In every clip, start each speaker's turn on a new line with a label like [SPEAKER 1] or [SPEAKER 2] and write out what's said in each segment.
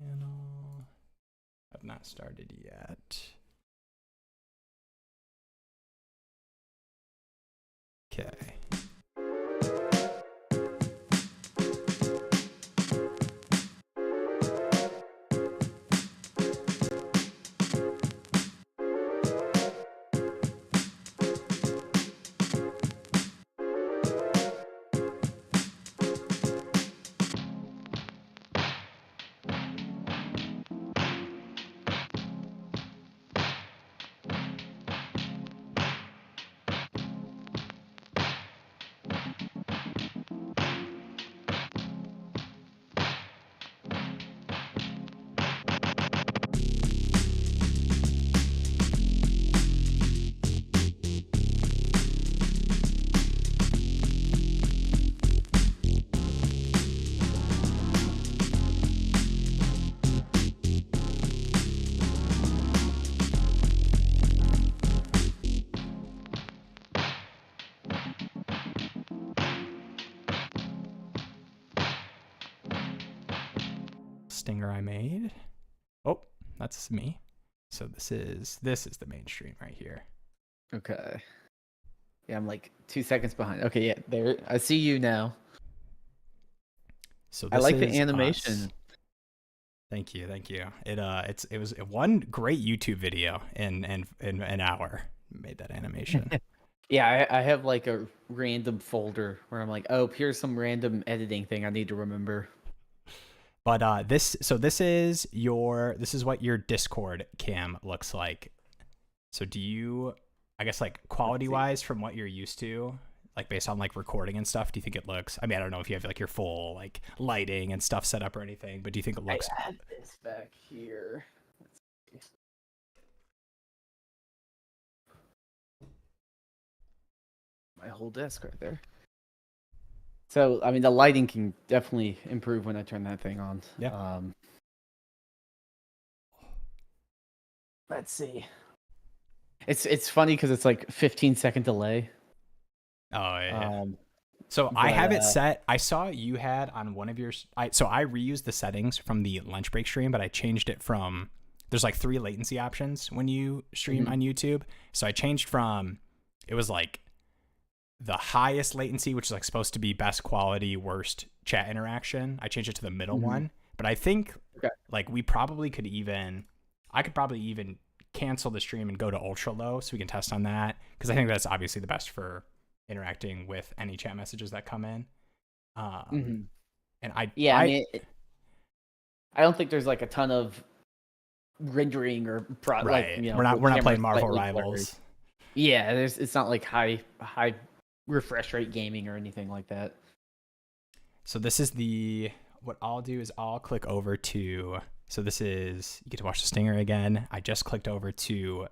[SPEAKER 1] Channel. I've not started yet. Okay. Stinger I made. Oh, that's me. So this is the main stream right here.
[SPEAKER 2] Okay. Yeah, I'm like 2 seconds behind. Okay, yeah, there. I see you now.
[SPEAKER 1] So
[SPEAKER 2] I
[SPEAKER 1] this
[SPEAKER 2] like the
[SPEAKER 1] is
[SPEAKER 2] animation.
[SPEAKER 1] us. Thank you. It was one great YouTube video in an hour. Made that animation.
[SPEAKER 2] Yeah, I have like a random folder where I'm like, oh, here's some random editing thing I need to remember.
[SPEAKER 1] But this is what your Discord cam looks like. So do you, I guess, like quality wise from what you're used to, like based on like recording and stuff, do you think it looks, I mean, I don't know if you have like your full like lighting and stuff set up or anything, but do you think it looks
[SPEAKER 2] I have this back here. Let's see. My whole desk right there. So, I mean, the lighting can definitely improve when I turn that thing on.
[SPEAKER 1] Yeah.
[SPEAKER 2] Let's see. It's funny because it's like 15-second delay.
[SPEAKER 1] Oh yeah. So I have it set. I saw you had on one of yours. So I reused the settings from the lunch break stream, but I changed it from. There's like 3 latency options when you stream on YouTube. So I changed from. It was like the highest latency, which is like supposed to be best quality, worst chat interaction. I changed it to the middle one, but I think like we probably could even. I could probably even cancel the stream and go to ultra low so we can test on that, because I think that's obviously the best for interacting with any chat messages that come in. And I
[SPEAKER 2] mean, I don't think there's like a ton of rendering or
[SPEAKER 1] right.
[SPEAKER 2] like, you know,
[SPEAKER 1] we're not playing Marvel Rivals.
[SPEAKER 2] Yeah, it's not like high refresh rate gaming or anything like that.
[SPEAKER 1] So this is what I'll do is I'll click over to. So this is, you get to watch the stinger again. I just clicked over to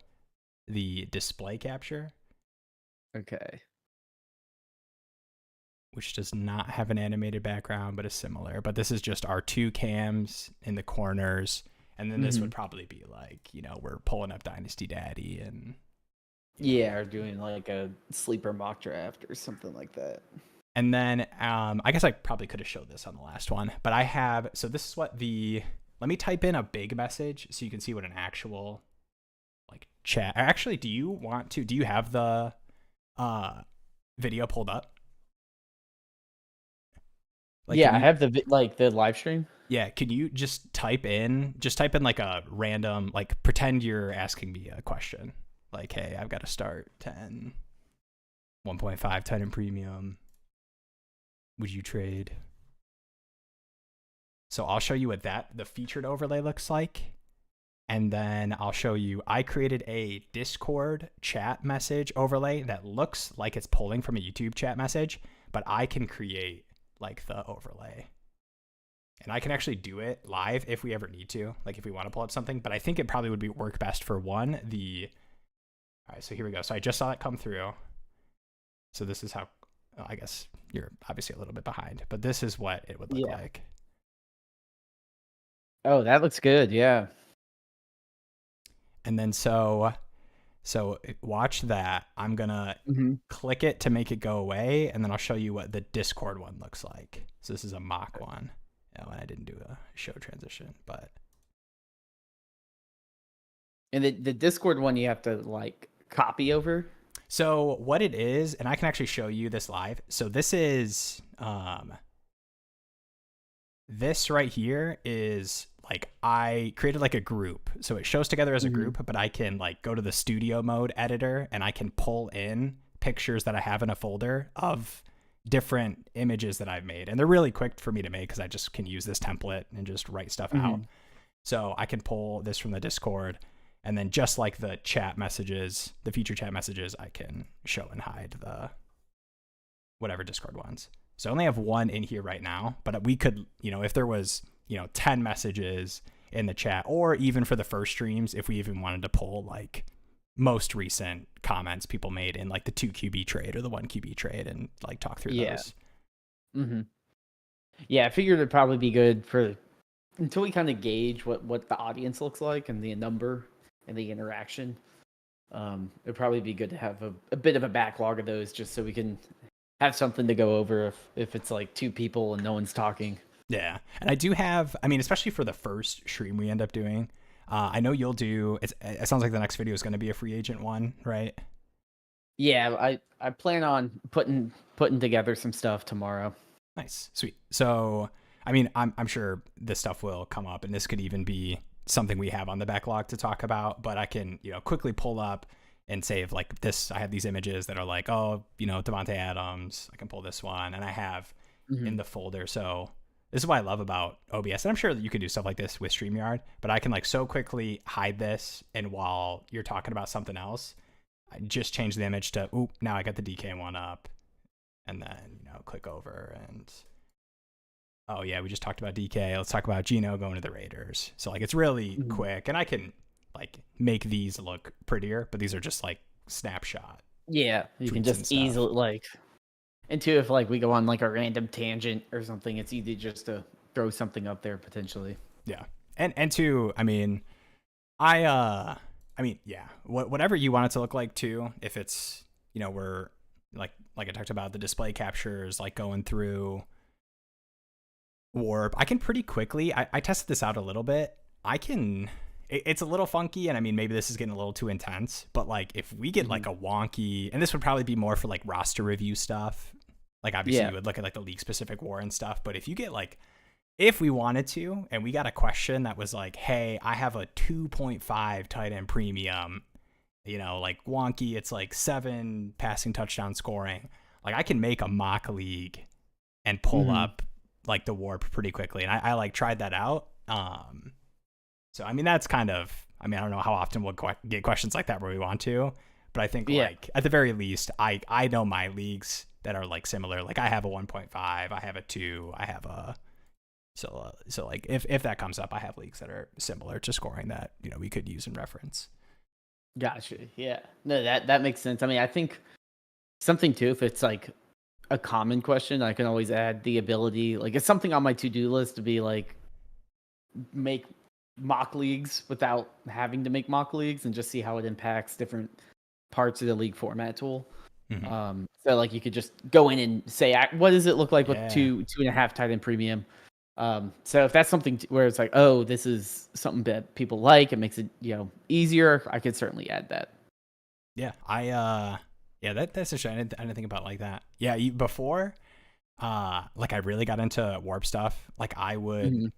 [SPEAKER 1] the display capture.
[SPEAKER 2] Okay.
[SPEAKER 1] Which does not have an animated background, but is similar. But this is just our 2 cams in the corners. And then this would probably be like, you know, we're pulling up Dynasty Daddy and.
[SPEAKER 2] Yeah, or doing like a sleeper mock draft or something like that.
[SPEAKER 1] And then I guess I probably could have showed this on the last one. But I have, so this is what let me type in a big message so you can see what an actual like chat. Actually, do you have the video pulled up?
[SPEAKER 2] Like, yeah, I have the live stream.
[SPEAKER 1] Yeah, can you just type in like a random, like pretend you're asking me a question. Like, hey, I've got to start 10, 1.5 Titan Premium. Would you trade? So I'll show you what the featured overlay looks like. And then I'll show you, I created a Discord chat message overlay that looks like it's pulling from a YouTube chat message, but I can create like the overlay. And I can actually do it live if we ever need to, like if we want to pull up something, but I think it probably would work best for all right, so here we go. So I just saw it come through. So this is how, I guess you're obviously a little bit behind, but this is what it would look like.
[SPEAKER 2] Oh, that looks good. Yeah.
[SPEAKER 1] And then so watch that. I'm going to click it to make it go away. And then I'll show you what the Discord one looks like. So this is a mock one. when I didn't do a show transition, but.
[SPEAKER 2] And the Discord one you have to like copy over.
[SPEAKER 1] So what it is, and I can actually show you this live. So this is this right here is like I created like a group. So it shows together as a group, but I can like go to the studio mode editor and I can pull in pictures that I have in a folder of different images that I've made. And they're really quick for me to make because I just can use this template and just write stuff out. So I can pull this from the Discord. And then just like the chat messages, the feature chat messages, I can show and hide the whatever Discord ones. So I only have one in here right now, but we could, if there was, 10 messages in the chat, or even for the first streams, if we even wanted to pull like most recent comments people made in like the 2 QB trade or the 1 QB trade and like talk through those.
[SPEAKER 2] Yeah, I figured it'd probably be good for until we kind of gauge what the audience looks like and the number and the interaction. It'd probably be good to have a bit of a backlog of those just so we can have something to go over if it's like 2 people and no one's talking.
[SPEAKER 1] Yeah. And I do have, especially for the first stream we end up doing, I know you'll do, it sounds like the next video is going to be a free agent one, right?
[SPEAKER 2] Yeah, I plan on putting together some stuff tomorrow.
[SPEAKER 1] Nice. Sweet. So, I'm sure this stuff will come up and this could even be something we have on the backlog to talk about, but I can, quickly pull up and save like this. I have these images that are like, Devontae Adams. I can pull this one and I have in the folder. So this is what I love about OBS. And I'm sure that you could do stuff like this with StreamYard, but I can like so quickly hide this. And while you're talking about something else, I just change the image to, now I got the DK one up and then, click over and, oh yeah, we just talked about DK. Let's talk about Geno going to the Raiders. So like, it's really quick and I can like make these look prettier, but these are just like snapshot.
[SPEAKER 2] Yeah. You can just easily like, and two, if like we go on like a random tangent or something, it's easy just to throw something up there potentially.
[SPEAKER 1] Yeah. And two, whatever you want it to look like too, if it's, we're like I talked about the display captures, like going through warp, I can pretty quickly, I tested this out a little bit. It's a little funky and maybe this is getting a little too intense, but like if we get like a wonky, and this would probably be more for like roster review stuff, like obviously you would look at like the league specific war and stuff, but if you get like, if we wanted to, and we got a question that was like, hey, I have a 2.5 tight end premium, like wonky, it's like 7 passing touchdown scoring. Like I can make a mock league and pull up like the warp pretty quickly. And I like tried that out. So, that's kind of, I don't know how often we'll get questions like that where we want to, but I think like at the very least, I know my leagues that are like similar. Like I have a 1.5, I have a 2, I have a, so like if that comes up, I have leagues that are similar to scoring that, we could use in reference.
[SPEAKER 2] Gotcha. Yeah. No, that makes sense. I think something too, if it's like a common question, I can always add the ability, like it's something on my to-do list to be like, make mock leagues without having to make mock leagues and just see how it impacts different parts of the league format tool. So like you could just go in and say, what does it look like with 2.5 tight end premium? So if that's something where it's like, oh, this is something that people like, it makes it, easier, I could certainly add that.
[SPEAKER 1] Yeah. That's interesting. I didn't think about it like that. Yeah. Before, like I really got into warp stuff. Like I would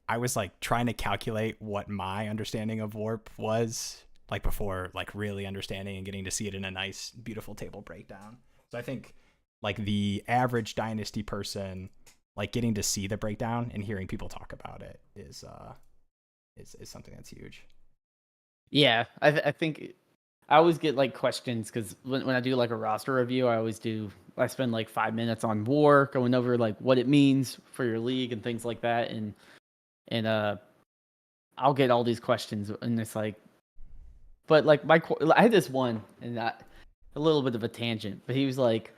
[SPEAKER 1] I was like trying to calculate what my understanding of warp was like before, like really understanding and getting to see it in a nice, beautiful table breakdown. So I think like the average Dynasty person, like getting to see the breakdown and hearing people talk about it is something that's huge.
[SPEAKER 2] Yeah. I think I always get like questions because when I do like a roster review, I spend like 5 minutes on war going over like what it means for your league and things like that. And I'll get all these questions and it's like, but like I had this one and a little bit of a tangent, but he was like,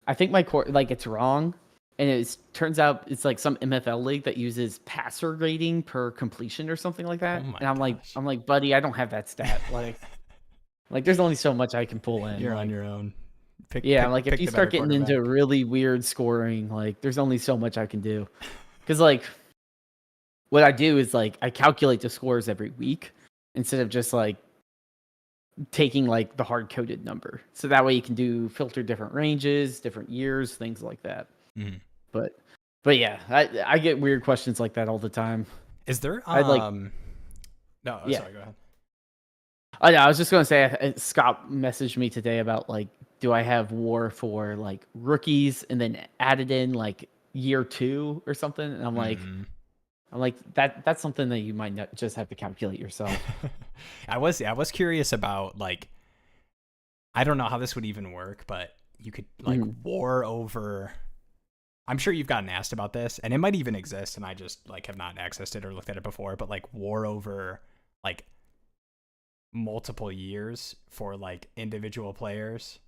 [SPEAKER 2] I think my core, like it's wrong. And it turns out it's like some MFL league that uses passer rating per completion or something like that. And I'm like, buddy, I don't have that stat. Like there's only so much I can pull in.
[SPEAKER 1] You're on your own.
[SPEAKER 2] Like if you start getting into really weird scoring, like there's only so much I can do. Because like what I do is like I calculate the scores every week instead of just like taking like the hard coded number. So that way you can filter different ranges, different years, things like that.
[SPEAKER 1] Mm-hmm.
[SPEAKER 2] But yeah, I get weird questions like that all the time.
[SPEAKER 1] Is there
[SPEAKER 2] No,
[SPEAKER 1] yeah. Sorry, go ahead.
[SPEAKER 2] I was just gonna say Scott messaged me today about like, do I have WAR for like rookies and then added in like year 2 or something? And I'm like that's something that you might not just have to calculate yourself.
[SPEAKER 1] I was curious about like, I don't know how this would even work, but you could like WAR over. I'm sure you've gotten asked about this, and it might even exist, and I just like have not accessed it or looked at it before. But like WAR over like multiple years for like individual players,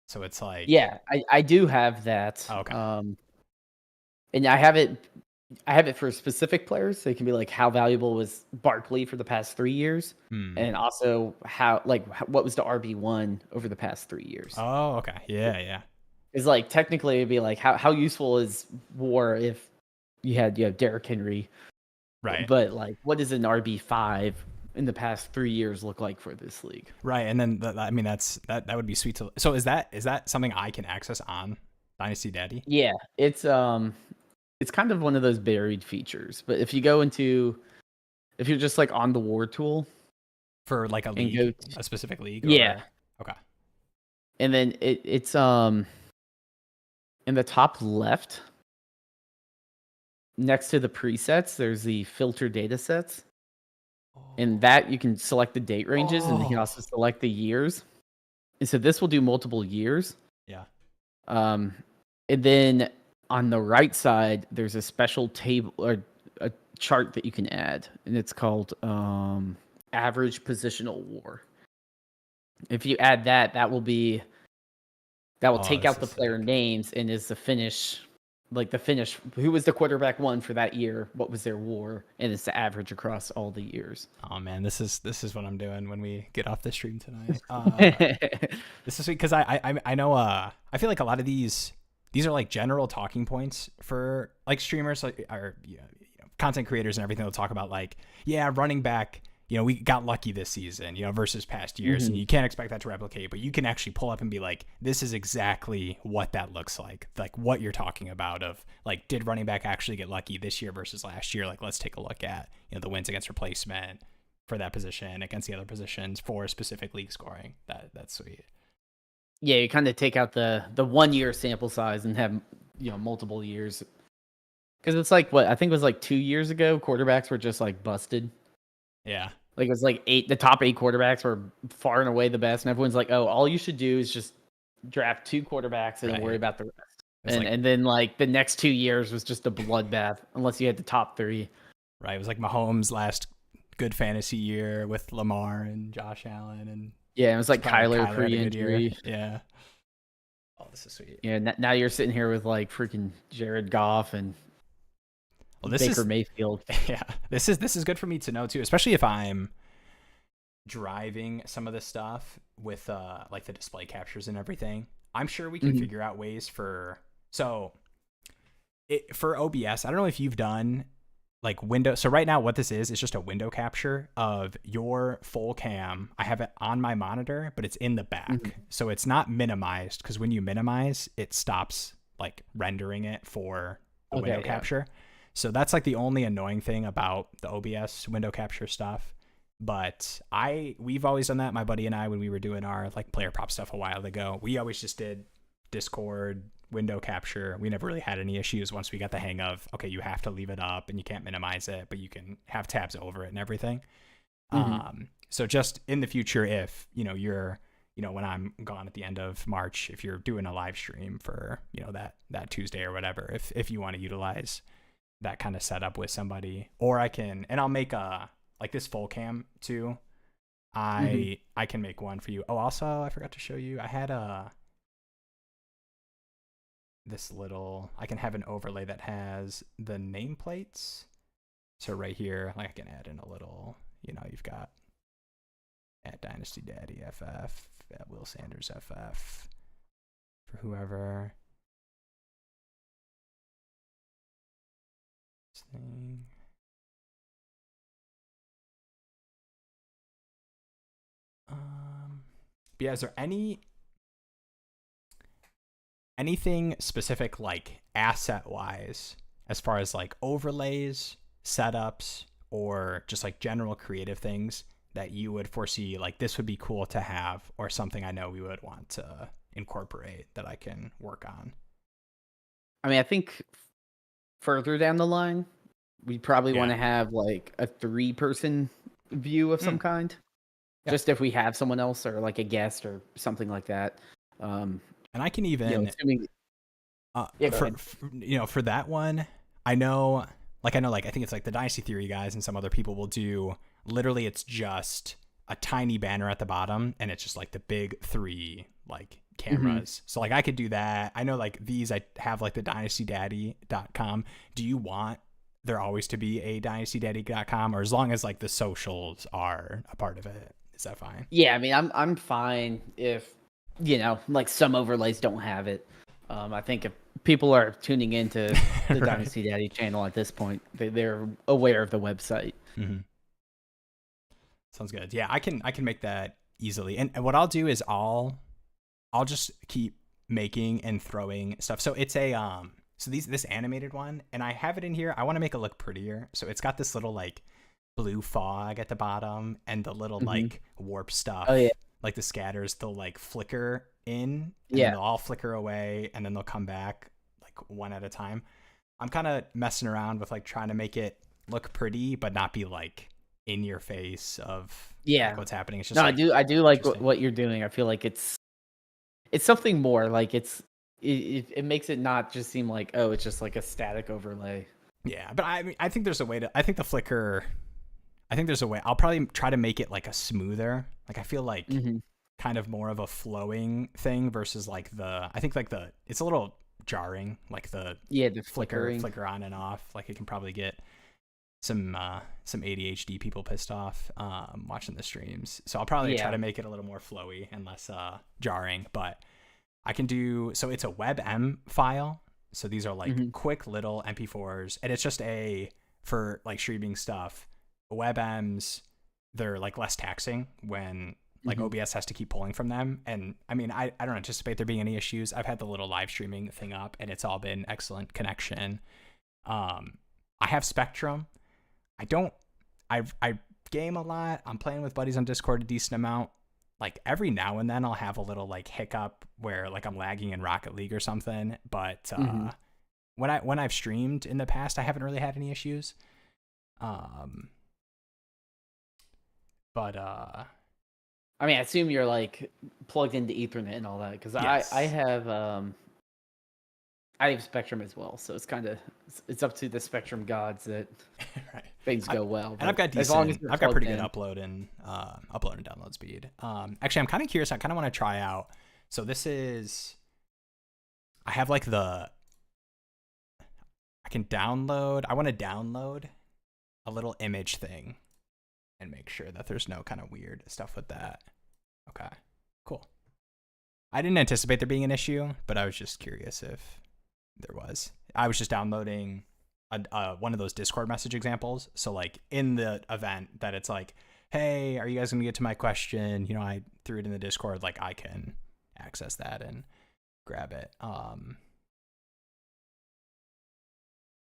[SPEAKER 1] so it's like
[SPEAKER 2] I do have that.
[SPEAKER 1] Okay.
[SPEAKER 2] And I have it for specific players, so it can be like how valuable was Barkley for the past 3 years, and also what was the RB1 over the past 3 years.
[SPEAKER 1] Oh, okay, yeah.
[SPEAKER 2] It's like technically it'd be like how useful is WAR if you have Derrick Henry,
[SPEAKER 1] right?
[SPEAKER 2] But like, what does an RB5 in the past 3 years look like for this league?
[SPEAKER 1] Right, and then I mean that would be sweet to. So is that something I can access on Dynasty Daddy?
[SPEAKER 2] Yeah, it's kind of one of those buried features. But if you're just like on the WAR tool
[SPEAKER 1] for like a league, a specific league,
[SPEAKER 2] yeah,
[SPEAKER 1] okay,
[SPEAKER 2] and then it's in the top left, next to the presets, there's the filter data sets. And that you can select the date ranges, and you can also select the years. And so this will do multiple years.
[SPEAKER 1] Yeah.
[SPEAKER 2] And then on the right side, there's a special table or a chart that you can add, and it's called average positional WAR. If you add that will take out the player names and is the finish. Who was the quarterback one for that year? What was their WAR? And it's the average across all the years.
[SPEAKER 1] Oh man, this is what I'm doing when we get off the stream tonight. This is sweet because I know I feel like a lot of these are like general talking points for like streamers or content creators and everything. They'll talk about like running back. We got lucky this season, versus past years, and you can't expect that to replicate, but you can actually pull up and be like, this is exactly what that looks like what you're talking about of like, did running back actually get lucky this year versus last year? Like, let's take a look at, the wins against replacement for that position against the other positions for specific league scoring. That's sweet.
[SPEAKER 2] Yeah. You kind of take out the 1 year sample size and have, multiple years. Cause it's like I think it was like 2 years ago, quarterbacks were just like busted.
[SPEAKER 1] Yeah.
[SPEAKER 2] Like it was like the top 8 quarterbacks were far and away the best. And everyone's like, oh, all you should do is just draft 2 quarterbacks and then worry about the rest. And then like the next 2 years was just a bloodbath unless you had the top 3.
[SPEAKER 1] Right. It was like Mahomes' last good fantasy year with Lamar and Josh Allen. And
[SPEAKER 2] yeah, it was like Kyler pre-injury.
[SPEAKER 1] Yeah. Oh, this is sweet.
[SPEAKER 2] Yeah. Now you're sitting here with like freaking Jared Goff and Baker Mayfield.
[SPEAKER 1] Yeah, this is good for me to know too, especially if I'm driving some of this stuff with like the display captures and everything. I'm sure we can figure out ways for OBS. I don't know if you've done like window. So right now, what this is just a window capture of your full cam. I have it on my monitor, but it's in the back, so it's not minimized because when you minimize, it stops like rendering it for the window capture. So that's like the only annoying thing about the OBS window capture stuff. But we've always done that, my buddy and I, when we were doing our like player prop stuff a while ago. We always just did Discord window capture. We never really had any issues once we got the hang of, okay, you have to leave it up and you can't minimize it, but you can have tabs over it and everything. So just in the future, if you're when I'm gone at the end of March, if you're doing a live stream for that Tuesday or whatever, if you want to utilize that kind of setup with somebody, or I'll make like this full cam too. I can make one for you. Oh, also I forgot to show you, I had I can have an overlay that has the nameplates. So right here, like I can add in a little, you've got at Dynasty Daddy FF, at Will Sanders FF, for whoever. Thing. But yeah, is there anything specific like asset wise as far as like overlays, setups, or just like general creative things that you would foresee like this would be cool to have, or something I know we would want to incorporate that I can work on?
[SPEAKER 2] I mean, I think further down the line, we probably want to
[SPEAKER 1] Yeah.
[SPEAKER 2] have like a 3-person view of some kind.
[SPEAKER 1] Yeah.
[SPEAKER 2] Just if we have someone else or like a guest or something like that.
[SPEAKER 1] And I can even,
[SPEAKER 2] assuming, yeah, go ahead.
[SPEAKER 1] for that one, I know, I think it's like the Dynasty Theory guys and some other people will do, literally it's just a tiny banner at the bottom and it's just like the big 3 like cameras. So like I could do that. I know like these, I have like the dynastydaddy.com. Do you want there always to be a dynastydaddy.com, or as long as like the socials are a part of it, is that fine?
[SPEAKER 2] Yeah, I mean, I'm fine if, like some overlays don't have it. I think if people are tuning into the
[SPEAKER 1] Right.
[SPEAKER 2] Dynasty Daddy channel at this point, they're aware of the website.
[SPEAKER 1] Mm-hmm. Sounds good. Yeah, I can make that easily. And what I'll do is I'll just keep making and throwing stuff. So it's a this animated one, and I have it in here. I want to make it look prettier. So it's got this little like blue fog at the bottom and the little like warp stuff.
[SPEAKER 2] Oh yeah.
[SPEAKER 1] Like the scatters, they'll like flicker in, and
[SPEAKER 2] Yeah.
[SPEAKER 1] then they'll all flicker away, and then they'll come back like one at a time. I'm kind of messing around with like trying to make it look pretty, but not be like in your face of like, what's happening. It's just
[SPEAKER 2] I do like what you're doing. I feel like it's something more. Like it makes it not just seem like, oh, it's just like a static overlay.
[SPEAKER 1] Yeah, but I mean, I think there's a way to. I think the flicker. I think there's a way. I'll probably try to make it like a smoother. Like I feel like kind of more of a flowing thing versus like the. I think like it's a little jarring. Like the flicker on and off. Like it can probably get some ADHD people pissed off watching the streams. So I'll probably try to make it a little more flowy and less jarring. But I can do, so it's a WebM file. So these are like quick little MP4s, and it's just for like streaming stuff. WebMs, they're like less taxing when like OBS has to keep pulling from them. And I mean, I don't anticipate there being any issues. I've had the little live streaming thing up and it's all been excellent connection. I have Spectrum. I game a lot. I'm playing with buddies on Discord a decent amount. Like every now and then I'll have a little like hiccup where like I'm lagging in Rocket League or something. But when I've streamed in the past, I haven't really had any issues. But
[SPEAKER 2] I mean, I assume you're like plugged into Ethernet and all that, because
[SPEAKER 1] yes.
[SPEAKER 2] I have Spectrum as well, so it's up to the Spectrum gods that
[SPEAKER 1] right.
[SPEAKER 2] things go well.
[SPEAKER 1] And I've got decent, I've got pretty good upload and download speed. Actually, I'm kind of curious. I kind of want to try out. So this is, I have like I want to download a little image thing and make sure that there's no kind of weird stuff with that. Okay, cool. I didn't anticipate there being an issue, but I was just curious if there was. I was just downloading one of those Discord message examples. So like in the event that it's like, hey, are you guys going to get to my question? I threw it in the Discord. Like I can access that and grab it.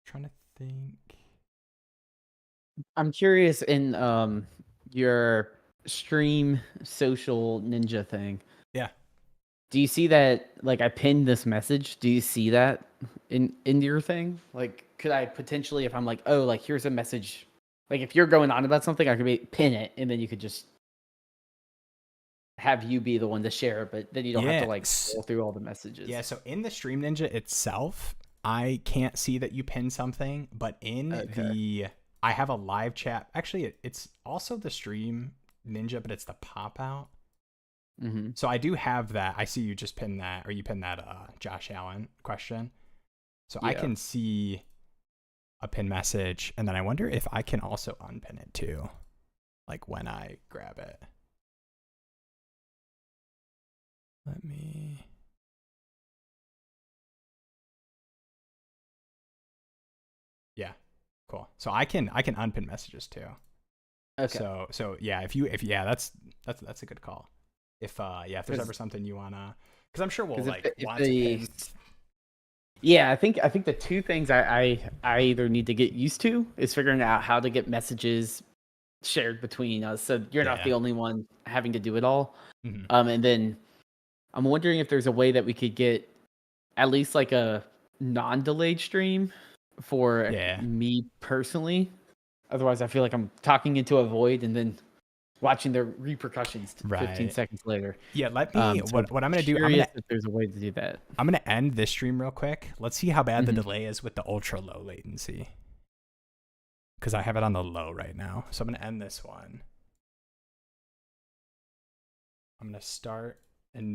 [SPEAKER 1] Trying to think.
[SPEAKER 2] I'm curious in your stream social ninja thing.
[SPEAKER 1] Yeah.
[SPEAKER 2] Do you see that? Like I pinned this message. Do you see that in your thing? Like, could I potentially, if I'm like, oh, like here's a message. Like if you're going on about something, I could pin it, and then you could just have you be the one to share it, but then you don't have to like scroll through all the messages.
[SPEAKER 1] Yeah. So in the Stream Ninja itself, I can't see that you pin something, but in I have a live chat. Actually, it's also the Stream Ninja, but it's the pop out. So I do have that. I see you just pin that, or you pin that Josh Allen question. So I can see a pin message, and then I wonder if I can also unpin it too, like when I grab it. Let me Yeah. Cool. So I can unpin messages too.
[SPEAKER 2] Okay.
[SPEAKER 1] So yeah, if that's a good call. If there's ever something you wanna, because I'm sure we'll like want to pin.
[SPEAKER 2] Yeah, I think the two things I either need to get used to is figuring out how to get messages shared between us, so you're not the only one having to do it all.
[SPEAKER 1] Mm-hmm.
[SPEAKER 2] And then I'm wondering if there's a way that we could get at least like a non-delayed stream for me personally. Otherwise, I feel like I'm talking into a void and then watching the repercussions 15 seconds later.
[SPEAKER 1] Yeah, let me. What I'm gonna do?
[SPEAKER 2] If there's a way to do that.
[SPEAKER 1] I'm gonna end this stream real quick. Let's see how bad the delay is with the ultra low latency. Because I have it on the low right now, so I'm gonna end this one. I'm gonna start a new.